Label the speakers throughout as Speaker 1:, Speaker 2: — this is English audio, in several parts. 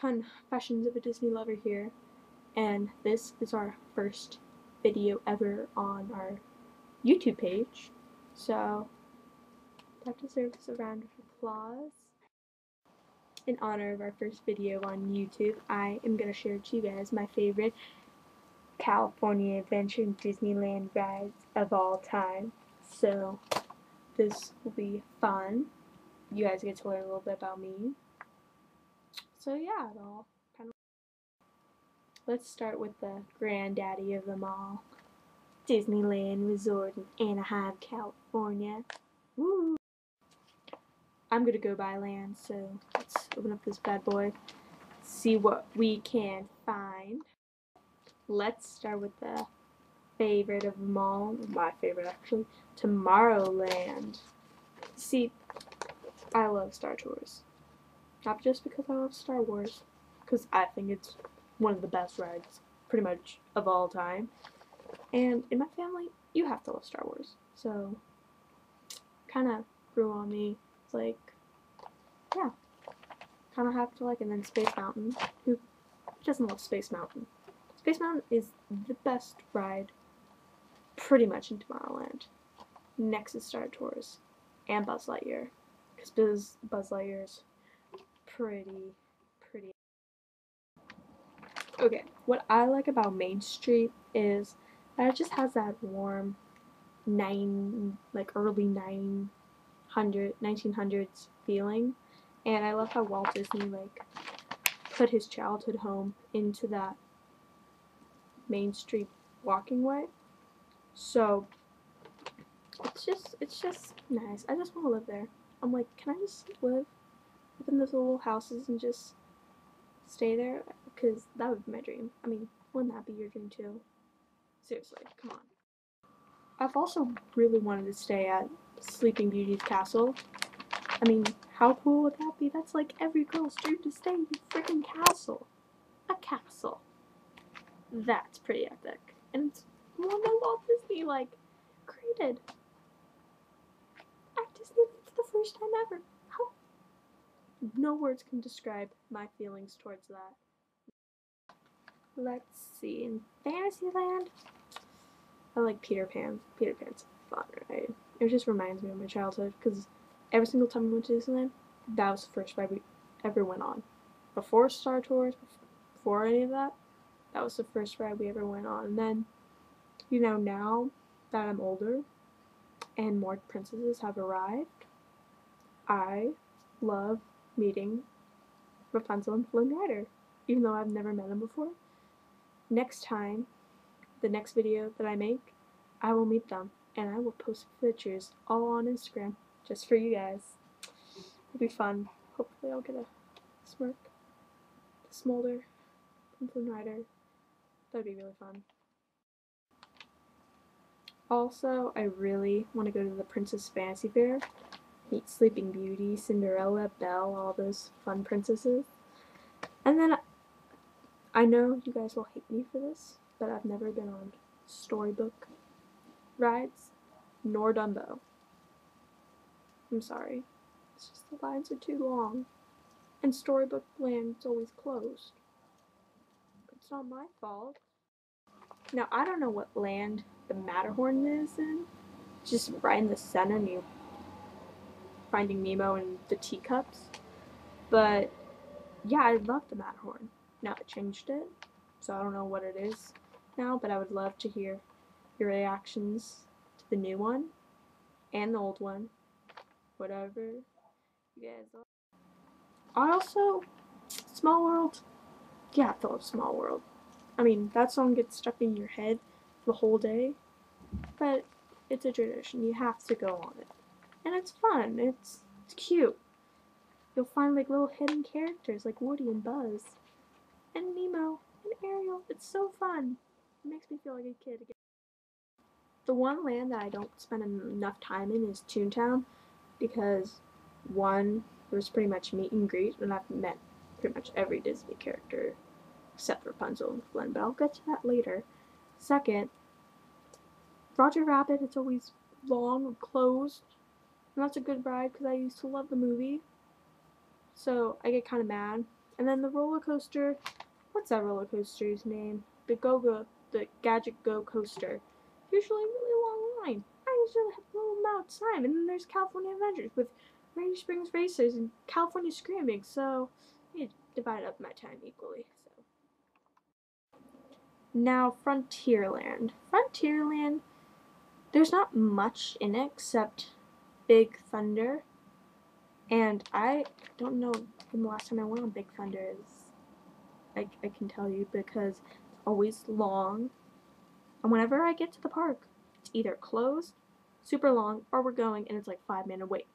Speaker 1: Confessions of a Disney Lover here, and this is our first video ever on our YouTube page, so that deserves a round of applause. In honor of our first video on YouTube, I am going to share to you guys my favorite California Adventure and Disneyland rides of all time. So this will be fun. You guys get to learn a little bit about me. So yeah, let's start with the granddaddy of them all, Disneyland Resort in Anaheim, California. Woo! I'm gonna go by land, so let's open up this bad boy, see what we can find. Let's start with the favorite of them all, my favorite actually, Tomorrowland. See, I love Star Tours. Not just because I love Star Wars, because I think it's one of the best rides, pretty much, of all time. And in my family, you have to love Star Wars. So, kind of grew on me. It's like, yeah, kind of have to like. And then Space Mountain. Who doesn't love Space Mountain? Space Mountain is the best ride, pretty much, in Tomorrowland. Next is Star Tours and Buzz Lightyear, because Buzz Lightyear is pretty. Okay, what I like about Main Street is that it just has that warm early 1900s feeling, and I love how Walt Disney put his childhood home into that Main Street walking way. So it's just nice. I just want to live there. I'm like, can I just live in those little houses and just stay there? Because that would be my dream. I mean, wouldn't that be your dream too? Seriously, come on. I've also really wanted to stay at Sleeping Beauty's castle. I mean, how cool would that be? That's like every girl's dream, to stay in a freaking castle. A castle. That's pretty epic. And it's one that Walt Disney created at Disney for the first time ever. How? No words can describe my feelings towards that. Let's see, in Fantasyland, I like Peter Pan. Peter Pan's fun, right? It just reminds me of my childhood, because every single time we went to Disneyland, that was the first ride we ever went on. Before Star Tours, before any of that, that was the first ride we ever went on. And then, now that I'm older and more princesses have arrived, I love meeting Rapunzel and Flynn Rider, even though I've never met them before. Next time, the next video that I make, I will meet them, and I will post pictures all on Instagram just for you guys. It'll be fun. Hopefully I'll get a smirk, a smolder from Flynn Rider. That'd be really fun. Also, I really want to go to the Princess Fantasy Fair, meet Sleeping Beauty, Cinderella, Belle, all those fun princesses. And then, I know you guys will hate me for this, but I've never been on Storybook rides, nor Dumbo. I'm sorry. It's just the lines are too long. And Storybook Land's always closed. It's not my fault. Now, I don't know what land the Matterhorn is in. Just right in the center near Finding Nemo and the teacups. But, yeah, I love the Matterhorn. Now I changed it, so I don't know what it is now, but I would love to hear your reactions to the new one and the old one, whatever you guys are. Also, Small World. Yeah, I love Small World. I mean, that song gets stuck in your head the whole day, but it's a tradition. You have to go on it, and it's fun. It's cute. You'll find little hidden characters like Woody and Buzz and Nemo and Ariel. It's so fun. It makes me feel like a kid again. The one land that I don't spend enough time in is Toontown, because one, there's pretty much meet and greet, and I've met pretty much every Disney character except Rapunzel and Flynn, but I'll get to that later. Second, Roger Rabbit, it's always long and closed, and that's a good ride because I used to love the movie, so I get kind of mad And then the roller coaster, what's that roller coaster's name? The Gadget Go coaster. Usually a really long line. I usually have a little amount of time. And then there's California Adventures with Rainy Springs Racers and California Screaming. So I divide up my time equally. So now Frontierland. Frontierland, there's not much in it except Big Thunder. And I don't know when the last time I went on Big Thunder is. I can tell you because it's always long. And whenever I get to the park, it's either closed, super long, or we're going and it's like 5-minute wait.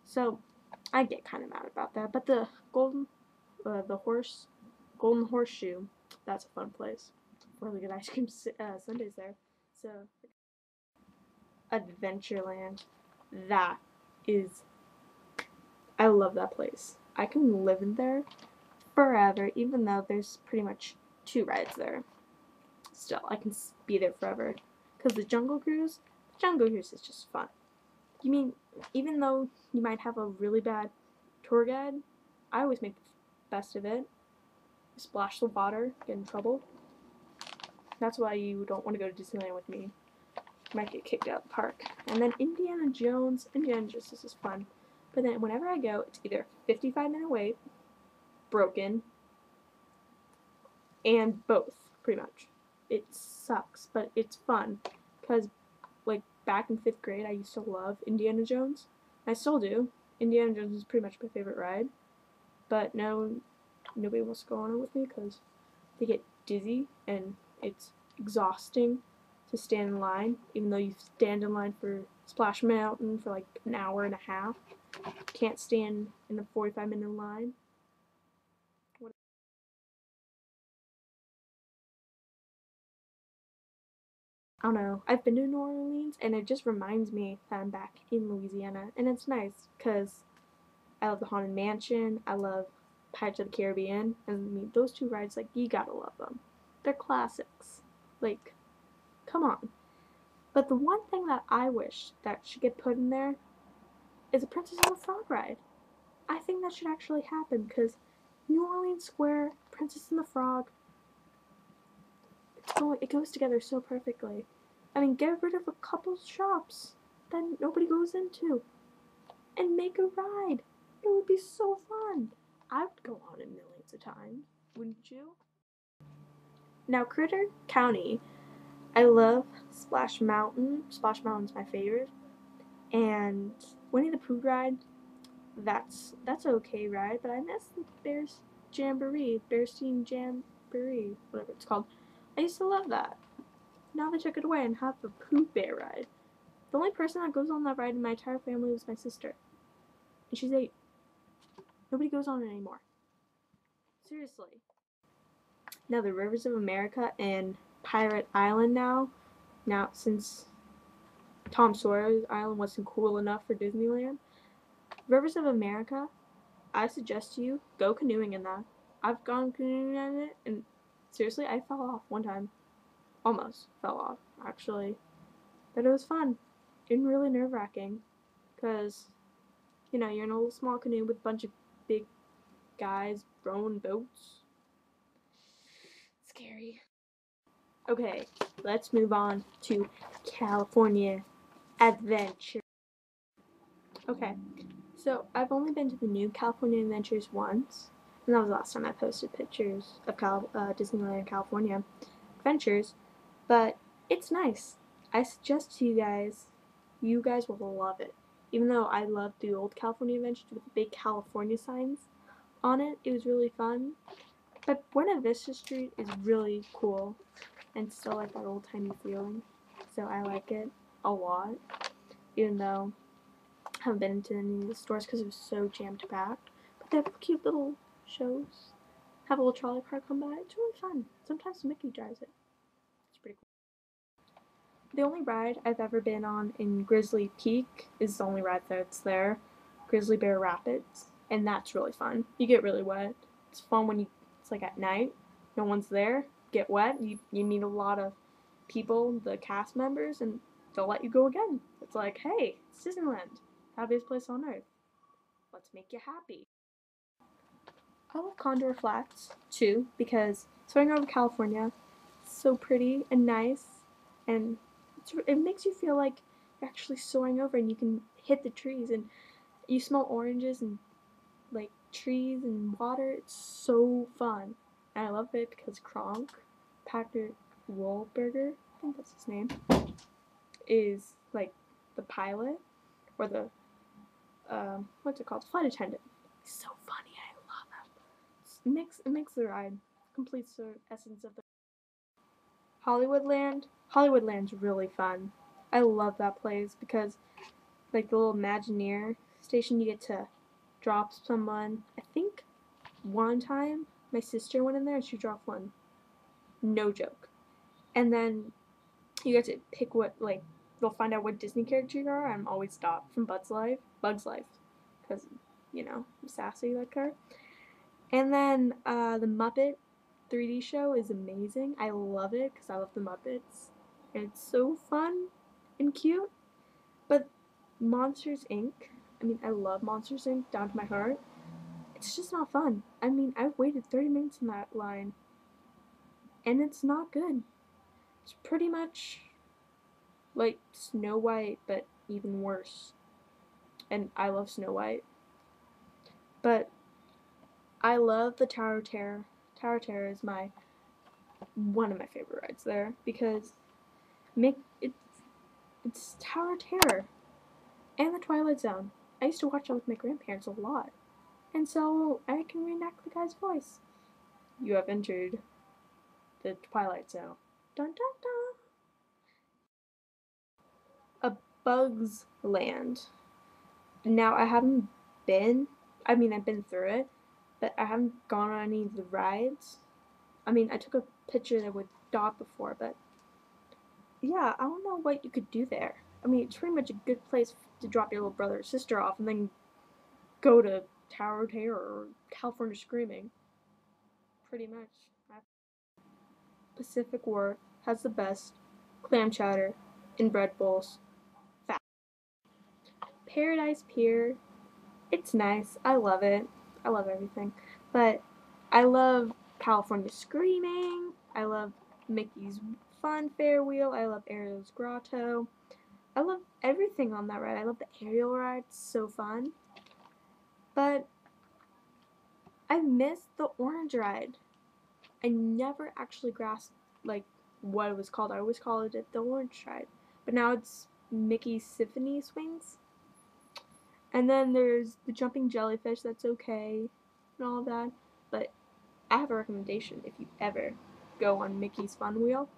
Speaker 1: So I get kind of mad about that. But the Golden Horseshoe, that's a fun place. Really good ice cream sundaes there. So Adventureland, that is, I love that place. I can live in there forever, even though there's pretty much 2 rides there. Still, I can be there forever. Because the Jungle Cruise is just fun. You mean, even though you might have a really bad tour guide, I always make the best of it. Splash the water, get in trouble. That's why you don't want to go to Disneyland with me. You might get kicked out of the park. And then Indiana Jones this is fun. But then whenever I go, it's either 55-minute wait, broken, and both, pretty much. It sucks, but it's fun. Because, like, back in 5th grade, I used to love Indiana Jones. I still do. Indiana Jones is pretty much my favorite ride. But no, nobody wants to go on it with me because they get dizzy and it's exhausting to stand in line. Even though you stand in line for Splash Mountain for like an hour and a half. Can't stand in a 45-minute line. I don't know. I've been to New Orleans, and it just reminds me that I'm back in Louisiana, and it's nice because I love the Haunted Mansion. I love Pirates of the Caribbean, and I mean those 2 rides, like you gotta love them. They're classics. Like, come on. But the one thing that I wish that should get put in there is a Princess and the Frog ride. I think that should actually happen because New Orleans Square, Princess and the Frog, it goes together so perfectly. I mean, get rid of a couple shops that nobody goes into and make a ride. It would be so fun. I would go on it millions of times, wouldn't you? Now, Critter County, I love Splash Mountain. Splash Mountain's my favorite. And Winnie the Pooh ride, that's okay ride, but I miss the Bearstein Jamboree, whatever it's called. I used to love that. Now they took it away and have the Pooh Bear ride. The only person that goes on that ride in my entire family was my sister. And she's 8. Nobody goes on it anymore. Seriously. Now the Rivers of America and Pirate Island now since Tom Sawyer's Island wasn't cool enough for Disneyland, Rivers of America, I suggest you go canoeing in that. I've gone canoeing in it, and seriously, I fell off one time. Almost fell off, actually. But it was fun and really nerve-wracking because, you're in a little small canoe with a bunch of big guys rowing boats. Scary. Okay, let's move on to California Adventure. Okay, so I've only been to the new California Adventures once, and that was the last time I posted pictures of Disneyland and California Adventures, but it's nice. I suggest to you guys will love it. Even though I love the old California Adventures with the big California signs on it, it was really fun. But Buena Vista Street is really cool and still like that old-timey feeling, so I like it a lot, even though I haven't been into any of the stores because it was so jammed packed. But they have cute little shows. Have a little trolley car come by. It's really fun. Sometimes Mickey drives it. It's pretty cool. The only ride I've ever been on in Grizzly Peak is the only ride that's there, Grizzly Bear Rapids, and that's really fun. You get really wet. It's fun when it's like at night, no one's there, get wet, you meet a lot of people, the cast members, and they'll let you go again. It's like, hey, it's Disneyland, happiest place on earth. Let's make you happy. I love Condor Flats too because soaring over California is so pretty and nice, and it makes you feel like you're actually soaring over and you can hit the trees and you smell oranges and like trees and water. It's so fun. And I love it because Kronk, Patrick Wahlberger, I think that's his name, is like the pilot or the what's it called, flight attendant. He's so funny. I love him. It makes the ride, completes the essence of the Hollywoodland. Hollywoodland's really fun. I love that place because like the little Imagineer station, you get to drop someone. I think one time my sister went in there and she dropped one. No joke. And then you get to pick what, like, they'll find out what Disney character you are. I'm always stopped from Bug's Life, because I'm sassy like her. And then the Muppet 3D show is amazing. I love it because I love the Muppets, and it's so fun and cute. But Monsters Inc. I mean, I love Monsters Inc. down to my heart. It's just not fun. I mean, I've waited 30 minutes in that line, and it's not good. It's pretty much like Snow White, but even worse. And I love Snow White. But I love the Tower of Terror. Tower of Terror is one of my favorite rides there because it's Tower of Terror and the Twilight Zone. I used to watch that with my grandparents a lot, and so I can reenact the guy's voice. You have entered the Twilight Zone. Dun dun dun. A Bug's Land. Now I haven't been. I mean, I've been through it, but I haven't gone on any of the rides. I mean, I took a picture with Dot before, but yeah, I don't know what you could do there. I mean, it's pretty much a good place to drop your little brother or sister off and then go to Tower of Terror or California Screaming. Pretty much. Pacific Wharf has the best clam chowder and bread bowls. Fat. Paradise Pier, it's nice. I love it. I love everything. But I love California Screaming. I love Mickey's Fun Fair Wheel. I love Ariel's Grotto. I love everything on that ride. I love the aerial ride. It's so fun. But I missed the orange ride. I never actually grasped like what it was called. I always called it the orange ride. But now it's Mickey's Symphony Swings. And then there's the jumping jellyfish, that's okay, and all that. But I have a recommendation. If you ever go on Mickey's Fun Wheel,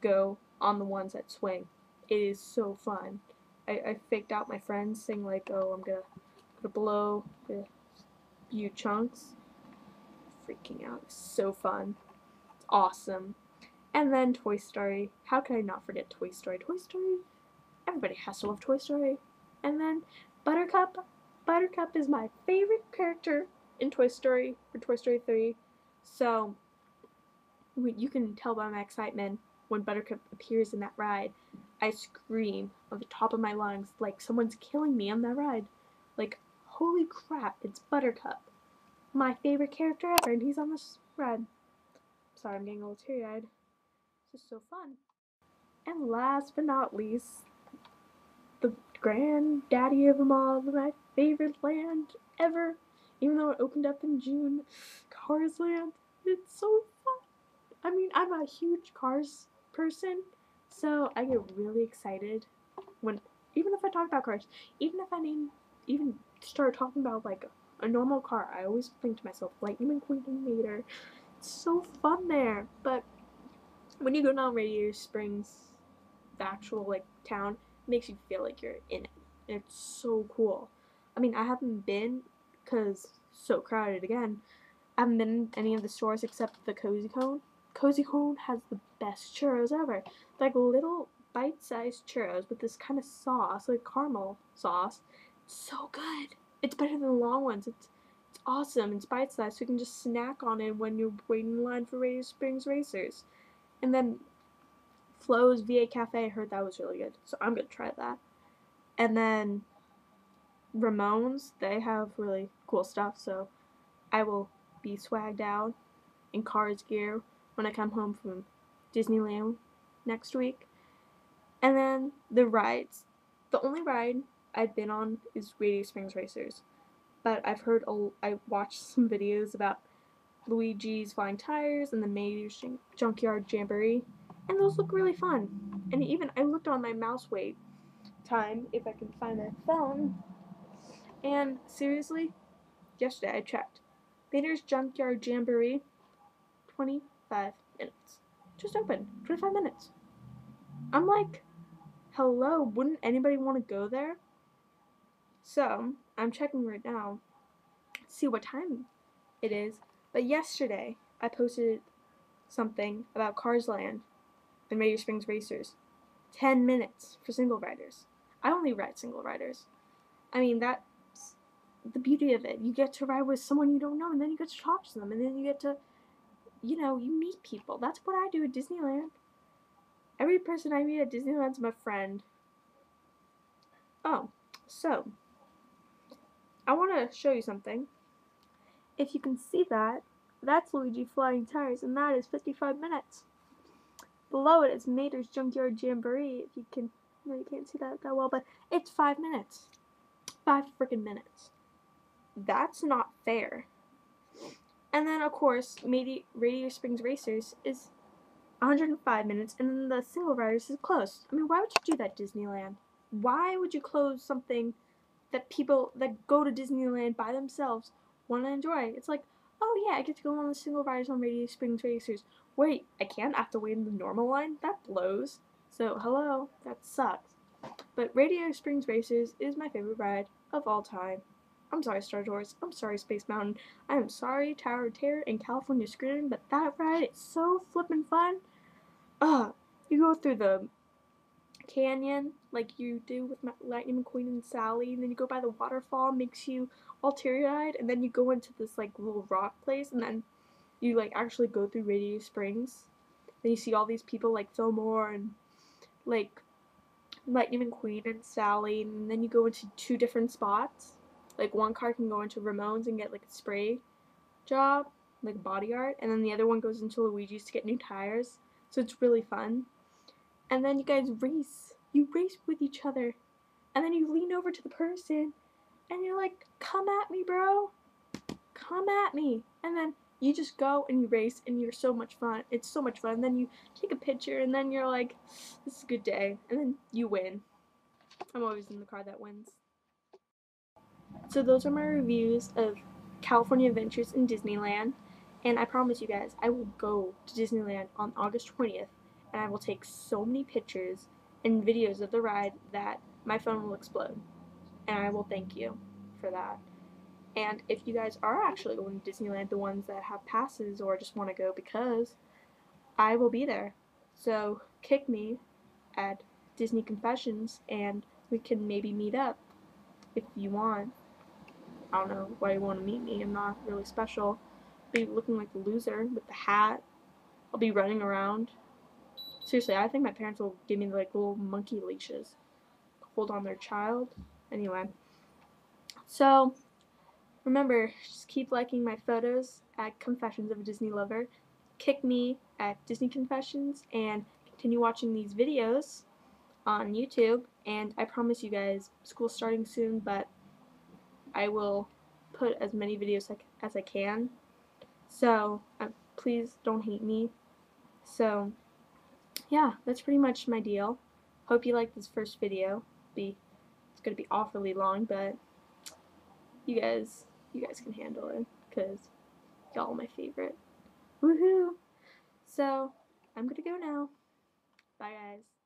Speaker 1: go on the ones that swing. It is so fun. I faked out my friends saying like, oh, I'm gonna blow the few chunks. Freaking out. It's so fun. It's awesome. And then Toy Story. How could I not forget Toy Story? Toy Story, everybody has to love Toy Story. And then Buttercup. Buttercup is my favorite character in Toy Story for Toy Story 3. So you can tell by my excitement when Buttercup appears in that ride. I scream on the top of my lungs like someone's killing me on that ride. Like, holy crap, it's Buttercup. My favorite character ever, and he's on this ride. Sorry, I'm getting a little teary-eyed. It's just so fun. And last but not least, the granddaddy of them all, my favorite land ever, even though it opened up in June, Cars Land. It's so fun. I mean, I'm a huge Cars person, so I get really excited when, even if I talk about cars, even if I even start talking about like a normal car, I always think to myself, Lightning McQueen later. It's so fun there. But when you go down Radiator Springs, the actual like town, makes you feel like you're in it. And it's so cool. I mean, I haven't been because so crowded again. I haven't been in any of the stores except the Cozy Cone. Cozy Cone has the best churros ever. Like little bite-sized churros with this kind of sauce, like caramel sauce. It's so good. It's better than the long ones. It's awesome. It's bite-sized, so you can just snack on it when you're waiting in line for Radiator Springs Racers. And then Flo's VA Cafe, I heard that was really good, so I'm gonna try that. And then Ramones, they have really cool stuff, so I will be swagged out in Cars gear when I come home from Disneyland next week. And then the rides. The only ride I've been on is Radiator Springs Racers. But I watched some videos about Luigi's Flying Tires and the Mayor's Junkyard Jamboree, and those look really fun. And even I looked on my mouse wait time, if I can find my phone, and seriously, yesterday I checked. Mayor's Junkyard Jamboree, 25 minutes. Just open, 25 minutes. I'm like, hello, wouldn't anybody want to go there? So, I'm checking right now, see what time it is. But yesterday, I posted something about Cars Land and Radiator Springs Racers. 10 minutes for single riders. I only ride single riders. I mean, that's the beauty of it. You get to ride with someone you don't know, and then you get to talk to them, and then you get to, you meet people. That's what I do at Disneyland. Every person I meet at Disneyland's my friend. Oh, so, I want to show you something. If you can see that, that's Luigi Flying Tires, and that is 55 minutes. Below it is Mater's Junkyard Jamboree. If you can, no, you can't see that well, but it's 5 minutes. 5 freaking minutes. That's not fair. And then, of course, Radiator Springs Racers is 105 minutes, and then the single riders is closed. I mean, why would you do that, Disneyland? Why would you close something that people that go to Disneyland by themselves want to enjoy? It's like, oh yeah, I get to go on the single riders on Radiator Springs Racers. Wait, I can't have to wait in the normal line? That blows. So, hello, that sucks. But Radiator Springs Racers is my favorite ride of all time. I'm sorry, Star Tours. I'm sorry, Space Mountain. I am sorry, Tower of Terror and California Screaming, but that ride is so flippin' fun. You go through the canyon like you do with Lightning McQueen and Sally, and then you go by the waterfall, makes you all teary-eyed, and then you go into this like little rock place, and then you like actually go through Radiator Springs. Then you see all these people like Fillmore and like Lightning McQueen and Sally, and then you go into 2 different spots. Like one car can go into Ramon's and get like a spray job, like a body art, and then the other one goes into Luigi's to get new tires. So it's really fun. And then you guys race. You race with each other. And then you lean over to the person and you're like, come at me, bro. Come at me. And then you just go and you race and you're so much fun. It's so much fun. And then you take a picture and then you're like, this is a good day. And then you win. I'm always in the car that wins. So those are my reviews of California Adventures in Disneyland. And I promise you guys, I will go to Disneyland on August 20th. And I will take so many pictures and videos of the ride that my phone will explode. And I will thank you for that. And if you guys are actually going to Disneyland, the ones that have passes or just want to go because, I will be there. So kick me at Disney Confessions and we can maybe meet up if you want. I don't know why you want to meet me. I'm not really special. I'll be looking like a loser with the hat. I'll be running around. Seriously, I think my parents will give me like little monkey leashes. Hold on their child. Anyway. So, remember, just keep liking my photos at Confessions of a Disney Lover. Kick me at Disney Confessions and continue watching these videos on YouTube. And I promise you guys, school's starting soon, but I will put as many videos as I can. So, please don't hate me. So, yeah, that's pretty much my deal. Hope you liked this first video. It's gonna be awfully long, but you guys can handle it, because y'all are my favorite. Woohoo! So, I'm gonna go now. Bye, guys.